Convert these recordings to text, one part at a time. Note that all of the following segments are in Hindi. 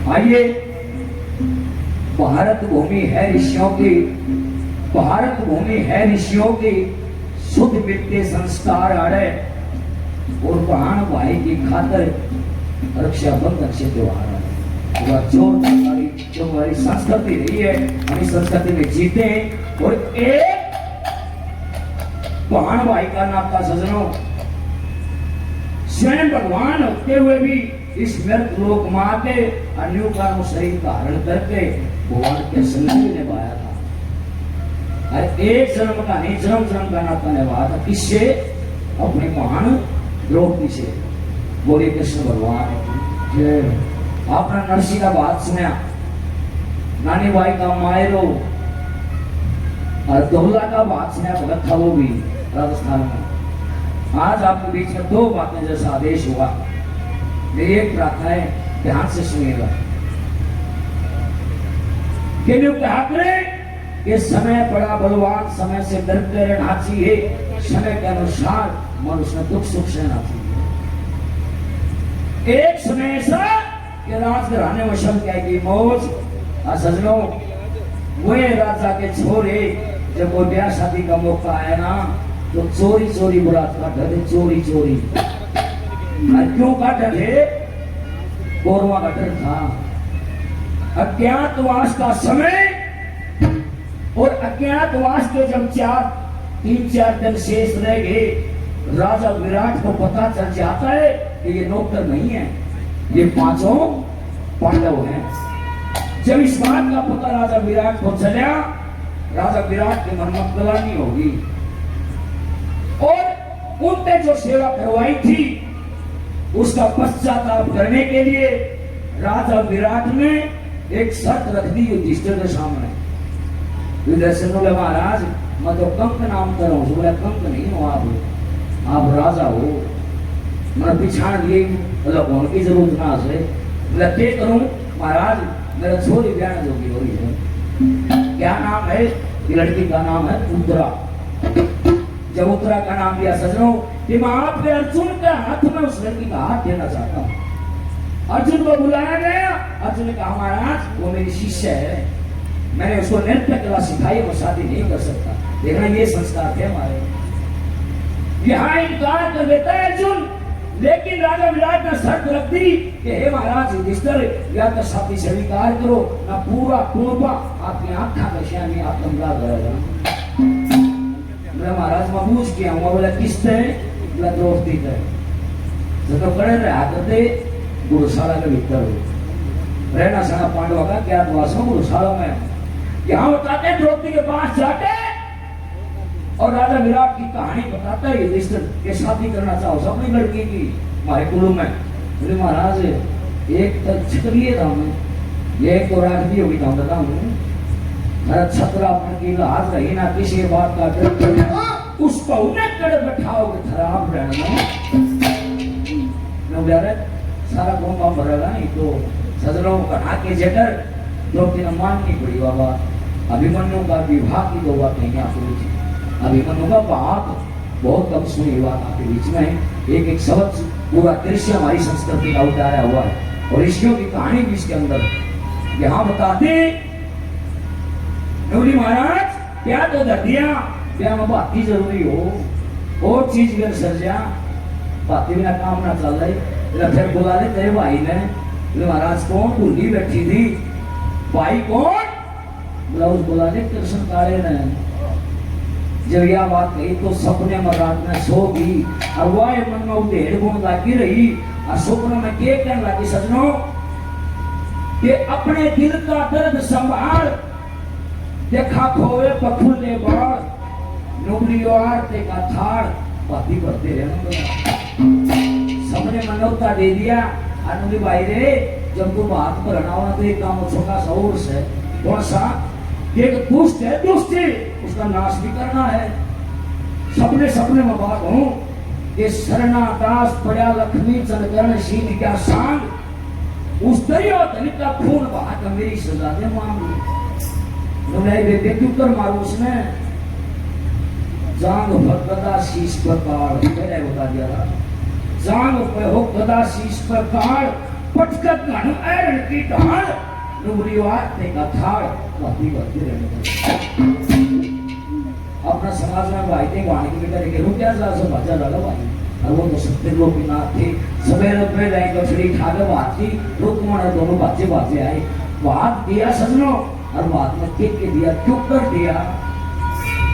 आइए, भारत भूमि है ऋषियों की, भारत भूमि है ऋषियों की, शुद्ध मिट्टी संस्कार आड़े और बहन भाई की खातर रक्षाबंधन से त्योहार है। जो हमारी संस्कृति रही है, हम इस संस्कृति में जीते हैं। और एक बहन भाई का नाता सजनों, स्वयं भगवान होते हुए भी इस व्यर्थ लोक माँ के अन्यों का शरीर धारण करके भगवान के संग निभाया था। एक जन्म का नहीं, जन्म जन्म का नाता निभाया था। किससे? अपने महान द्रौपदी से। बोले कृष्ण भगवान। आपने नरसिंह का बात सुना, नानी बाई का मायरो और दोहला का बात सुना, भगत था वो भी राजस्थान में। आज आपके बीच में दो बातें जैसा आदेश हुआ, मेरी एक प्रार्थना है, ध्यान से सुनिएगा। कि जो कहा करें ये समय बड़ा बलवान, समय से डरते रहना चाहिए, समय के अनुसार मनुष्य दुख सुख सहना चाहिए। एक समय ऐसा कि राजघराने में शम क्या की मौज। सजनों, वो राजा के छोरे जब वो ब्याह शादी का मौका आया ना, तो चोरी चोरी बुरात काटा थे, चोरी चोरी। क्यों काटा थे? कौरवा का डर था। अज्ञातवास का समय, और अज्ञातवास के जब 3-4 दिन शेष रह गए, राजा विराट को पता चल जाता है कि ये नौकर नहीं है, ये 5 पांडव हैं। जब इस बात का पता राजा विराट को चला, राजा विराट के मन में गलानी होगी, और उनने जो सेवा करवाई थी उसका पश्चाताप करने के लिए राजा विराट ने एक शर्त रख दी युधिष्ठिर के सामने। युधिष्ठिर बोले, महाराज मैं तो कंक नाम कर रहा हूँ। बोले, कंक नहीं हो आप राजा हो, मैं पिछाड़ लिए मतलब होने की जरूरत ना से लगे करूं। महाराज मेरा छोरी ब्याह जोगी हो रही है। क्या नाम है? ये लड़की का नाम है उत्तरा। जब उत्तरा का नाम लिया सजनों, कि मैं आपके अर्जुन के हाथ में उस लड़की का हाथ देना चाहता हूँ। अर्जुन को बुलाया गया। अर्जुन ने कहा, महाराज वो मेरी शिष्य है, मैंने उसको नृत्य कला सिखाई, वो शादी नहीं कर सकता। देखना ये संस्कार थे हमारे। यहाँ इनकार कर देता है अर्जुन, लेकिन राजा विराट ने शर्त रख दी कि हे महाराज युधिष्ठिर, या तो शादी स्वीकार करो ना पूरा कुंभा आपकी आंखा का श्यामी आत्मला करेगा। महाराज मैं पूछ किया हूँ, बोला किससे? बोला द्रौपदी का। तो खड़े रहा करते गुरुशाला के भीतर रहना सना पांडवा का क्या वास गुरुशाला में। यहाँ बताते द्रौपदी के पास जाके और राजा विराट की कहानी बताता है युधिष्ठिर के शादी करना चाहो अपनी लड़की की हमारे कुलू में। बोले महाराज एक तो छतरिए था मैं, ये तो राजवी होगी था बताता हूँ। मेरा छतरा अपन की हाथ रही ना किसी बात का डर, उसको उन्हें कड़ बैठाओगे खराब रहना सारा गोंगा भरेगा नहीं। तो सजनों का आके जटर द्रौपदी ने माननी पड़ी बाबा। अभिमन्यु का विवाह की 2 बात नहीं आपको, अभिमन्यु का बात बहुत कम सुनी बात आपके बीच में। एक शब्द पूरा दृश्य हमारी संस्कृति का उतारा हुआ है, और ऋषियों की कहानी भी इसके अंदर। यहाँ बताते महाराज क्या तो दिया क्या में बात जरूरी हो, और चीज में सर्जा बाती बिना काम ना चल रही। फिर बुला ले तेरे भाई ने। महाराज कौन? भूली बैठी थी। भाई कौन? बोला उस बुला ले कृष्ण काले ने। जब यह बात कही तो सपने में रात में सो गई, और वह मन में उधेड़ गुण लागी रही, और सपनों में क्या कहने लगी सजनों कि अपने दिल का दर्द संभाल, देखा खोए पखुले बाढ़, नुबली आरते का थाड़ बाती करते रहे। सबने मनौता दे दिया। अनुली भाई रे, जब तुम बात पर हटाओ तो एक काम छोटा सा और है, कौन सा? एक दुष्ट है, दुष्ट उसका नाश भी करना है। सपने में बात हूं कि शरणा दास पड़ा लक्ष्मी चंद्रकर्ण शील क्या सांग, उस दुर्योधन का खून बहा कर मेरी सजा दे मांगी। क्यों कर मारू उसने? जांग भगदा शीश पर काड़, मैंने बता दिया था। जांग पे हो गदा शीश पर काड़, पटकत घन ऐरण की ढाल डुबरी वाटने का थाल बाती बढ़ती रहने अपना समाज में भाई थे गाने की बेटा लेके रुक जा से बचा लगा भाई और वो तो सत्य लोग ना थे सवेरे पे लाइन कचड़ी खा के बात की रुक मारे दोनों बच्चे बातें आए बात दिया सजनों और बात में केक के दिया चुप कर दिया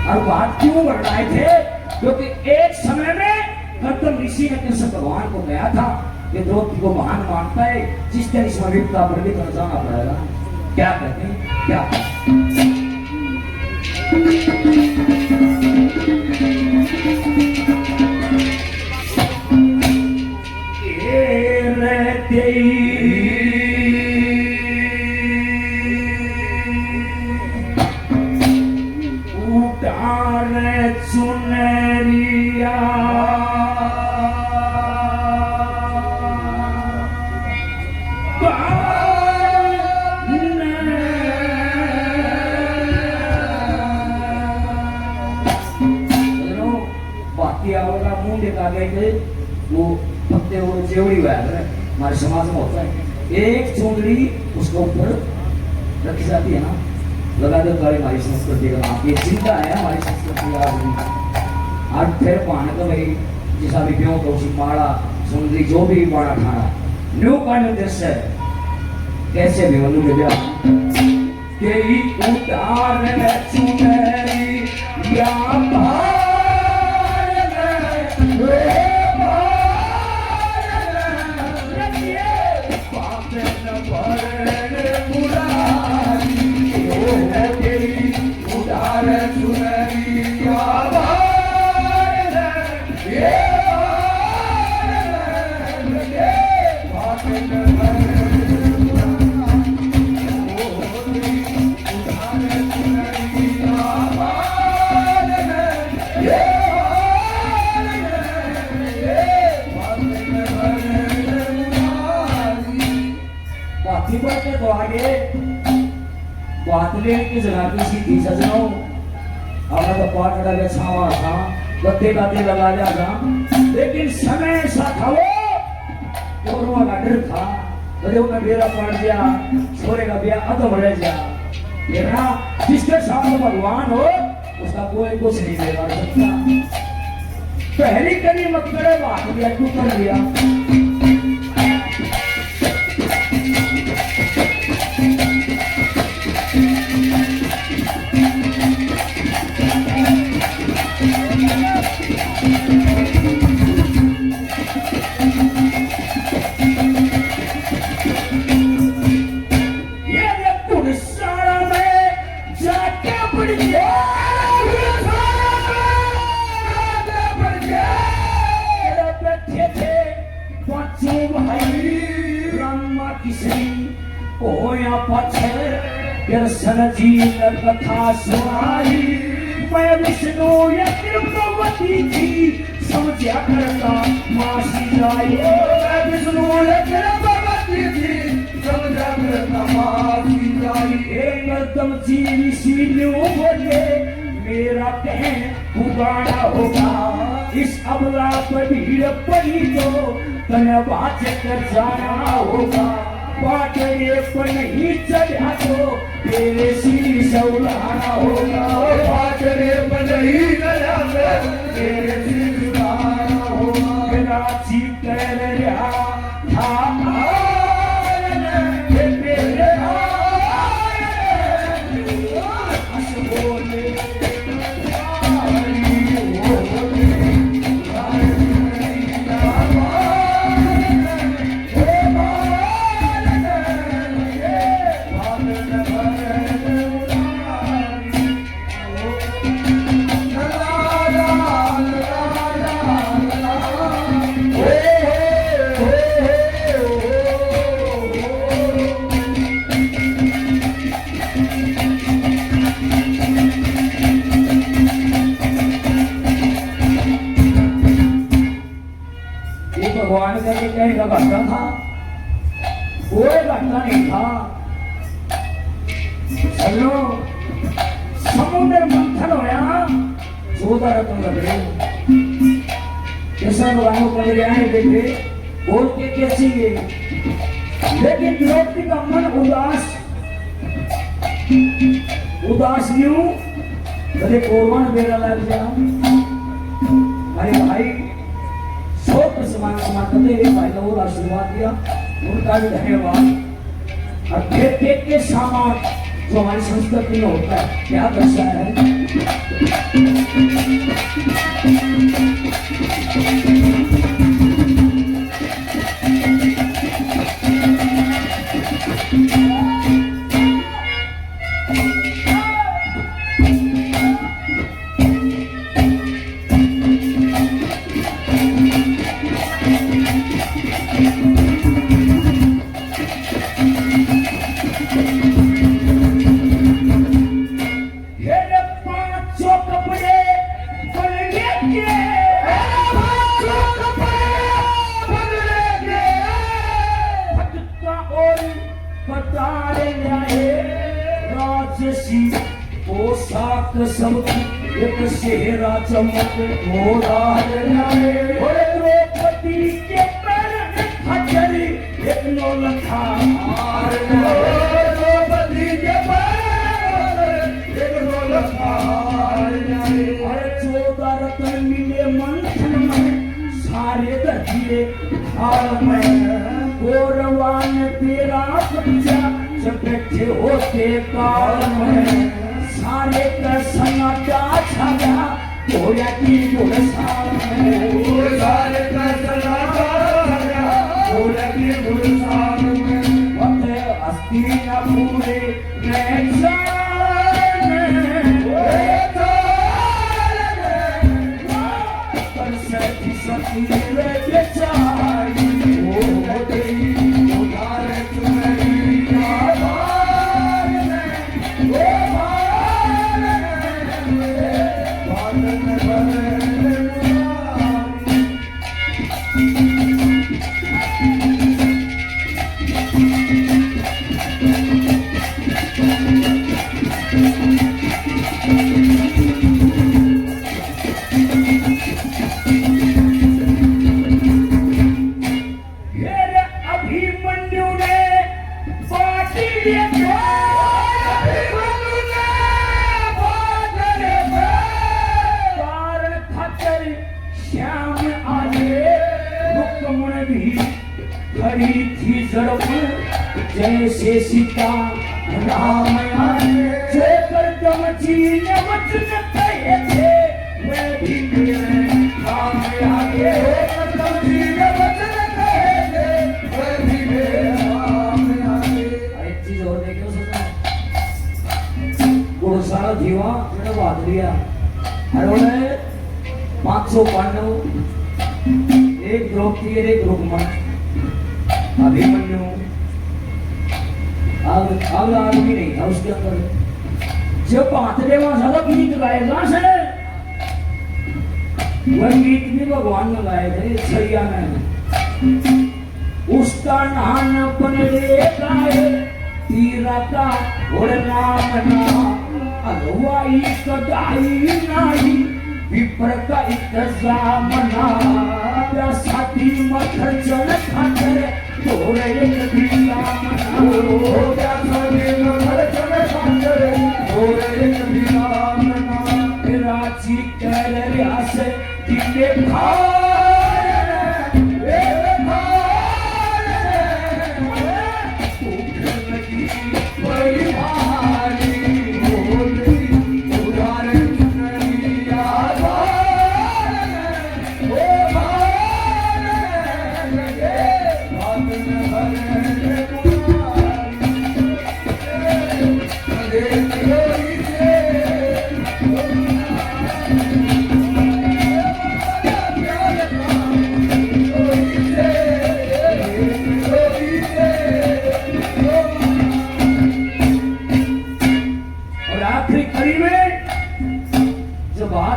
और बात क्यों बढ़ रहे थे क्योंकि एक समय में गौतम ऋषि ने कृष्ण भगवान को कहा था कि द्रौपदी को महान मानता है जिस तरह इसमें विपदा पर भी जाना पड़ेगा क्या कहते हैं क्या सुनरिया वो पत्ते वो जेवड़ी हुआ है हमारे समाज में होता है एक चुंदड़ी उसके ऊपर रखी जाती है ना लगा दो तो हमारी संस्कृति का नाम ये चिंता है हमारी संस्कृति का आज फिर पाने का भाई जैसा भी क्यों तो उसी माड़ा चुंदड़ी जो भी बड़ा खाना न्यू काइंड ऑफ दिस है कैसे भी वनु के ब्याह के ही उतार चुनरी या तो आगे बातले की जगह की सीधी सजनो हमारा तो पाठ लगा के छावा था गद्दे गद्दे लगा दिया था लेकिन समय ऐसा था वो कोरोना का डर था तो मैं मेरा पड़ गया छोरे का ब्याह अधम रह गया ये ना जिसके साथ भगवान हो उसका कोई कुछ नहीं देगा सकता पहली करी मत करे बात दिया तू कर लिया कथा सुनाई मैं विष्णु या कृपवती थी समझा करता मासी जाए मैं विष्णु या कृपवती थी समझा करता मासी जाए एकदम चीनी सीढ़ियों बोले मेरा कहन पुकारा होगा इस अबला पर भीड़ पड़ी तो तने बात कर जाना होगा पाटरे पर नहीं चढ़ा तो तेरे सिर सौलाना होगा पाटरे पर नहीं चढ़ा तो तेरे सिर सौलाना होगा मेरा चीख कर रहा था भगवान का कहने का घटना था कोई घटना नहीं था चलो समुद्र मंथन होया 14 रत्न लग रहे ऐसा भगवान को कह रहे हैं बेटे बोल के कैसी लेकिन द्रौपदी का मन उदास न्यू अरे कौरवन बेरा लग जा। अरे भाई शोक समान करते भाई ने और आशीर्वाद दिया, उनका भी धन्यवाद। और देख के सामान जो हमारी संस्कृति में होता है क्या दर्शाया है। पोशाक सब एक सेहरा चमक द्रौपदी के पैर खच्चर एक नौलखा द्रौपदी के पैर एक नौलखा। अरे 14 रत्न मिले मंथन में सारे दधिए हाल में गौरवान तेरा बच्चा जब बैठे होते काल में सारे का सन्नाटा छा गया घोड़ा की घुड़साल में। सारे का सन्नाटा छा गया घोड़ा की घुड़साल में। वह अस्थि न पूरे खड़ी थी जड़प जैसे सीता राम जो कर जमची ने वचन कहे थे वे भी मेरे राम आगे जमची ने वचन कहे थे वे भी मेरे राम आगे। एक चीज और देखो सोचा वो सारा जीवा मैंने बात लिया हर बोले 500 पांडव एक द्रौपदी एक रुक्मण अभिमन्यु अगला आदमी नहीं था उसके अंदर। जब पांचले वहां ज्यादा गीत गाएगा से वह गीत भी भगवान ने गाए थे सैया में उसका नाम पनरे गाए तीरा का और नाम ना अगवाई कदाई नाही विपर का इंतजाम ना साथी मथर चल खातर तोरे एक नाम ना मथर चल खातर तोरे एक नाम ना रांची कह रहा से किने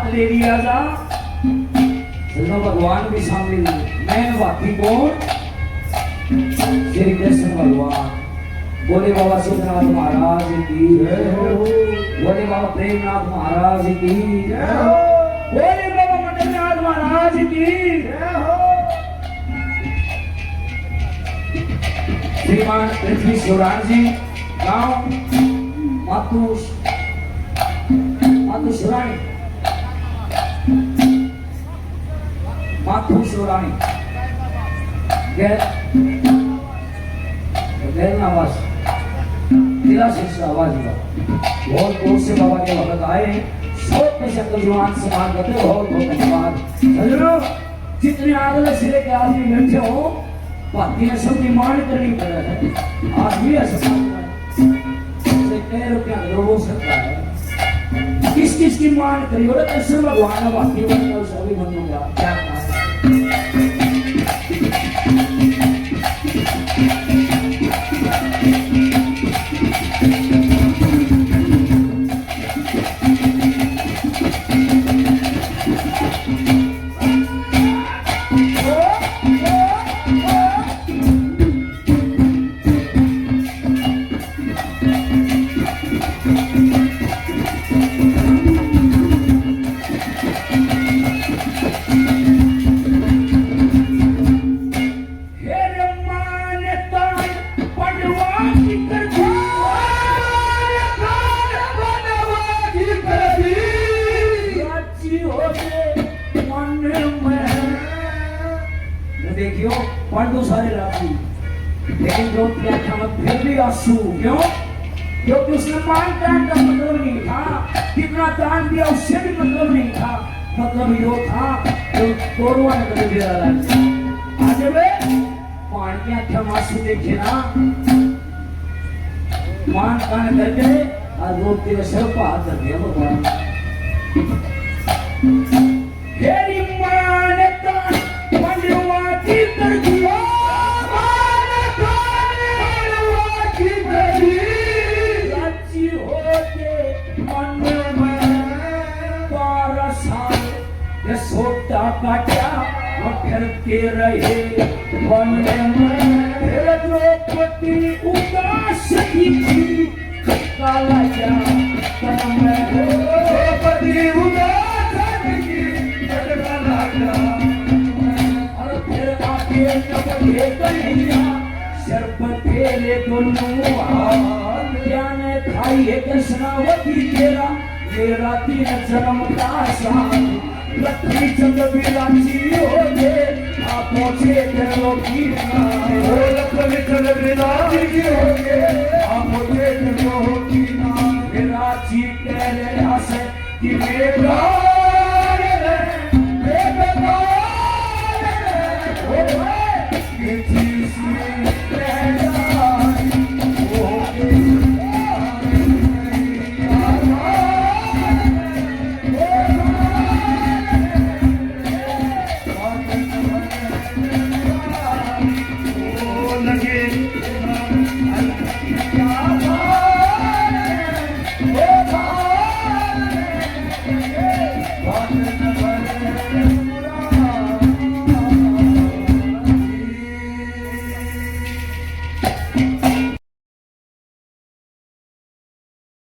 ले लिया जा तो भगवान भी शामिल मैन बाकी कौन श्री कृष्ण भगवान। बोले बाबा सुखनाथ महाराज की जय हो, बोले बाबा प्रेमनाथ महाराज की जय हो, बोले बाबा मंडलनाथ महाराज की जय हो। श्रीमान पृथ्वी शिवराज जी, गांव मातू शिवरानी, मातू शिवरानी आवाज जिला शिक्षा आवाज बहुत दूर से बाबा के भगत आए, शोक में शक्ल जुबान समान करते, बहुत बहुत धन्यवाद। सज्जनों, जितने आदर सिरे के आदमी बैठे हो, बाकी ने सबकी मान करनी पड़ रहा है। आदमी ऐसा से कह रुपया हो सकता है, किस किस की मान करी हो, कृष्ण भगवान बाकी बनता सभी बनूंगा क्या देखियो पढ़ दो सारे राशि, लेकिन जो व्याख्या में फिर भी आंसू क्यों? क्योंकि उसने मान दान का मतलब नहीं था, कितना दान दिया उससे भी मतलब नहीं था, मतलब यो था जो कोरवा ने कभी दे रहा है। आज वे मान की आंखों में आंसू देखे ना, मान कान करके आज रोते हुए सिर पर हाथ रख दिया भगवान। हेरी मान कान मनवाती कर दिया, मान कान मनवाती कर दी, सच्ची होके मन में 12 साल ये सोटा काटा और फिरते रहे मन में, फिर द्रौपदी उदास ही थी, काला जा तन में द्रौपदी उदास ही काला जा, और फिर आके कपड़े कन्हैया सर पर फेरे दोनों हाथ, जाने खाई है कृष्णावती तेरा मेरा 3 जन्म का साथ, लक्ष्मी चंद्र विराजी हो गए आप पहुंचे करो की हो, लक्ष्मी चंद्र विराजी हो गए आप पहुंचे करो की विराजी कह रहे हंसे कि मेरा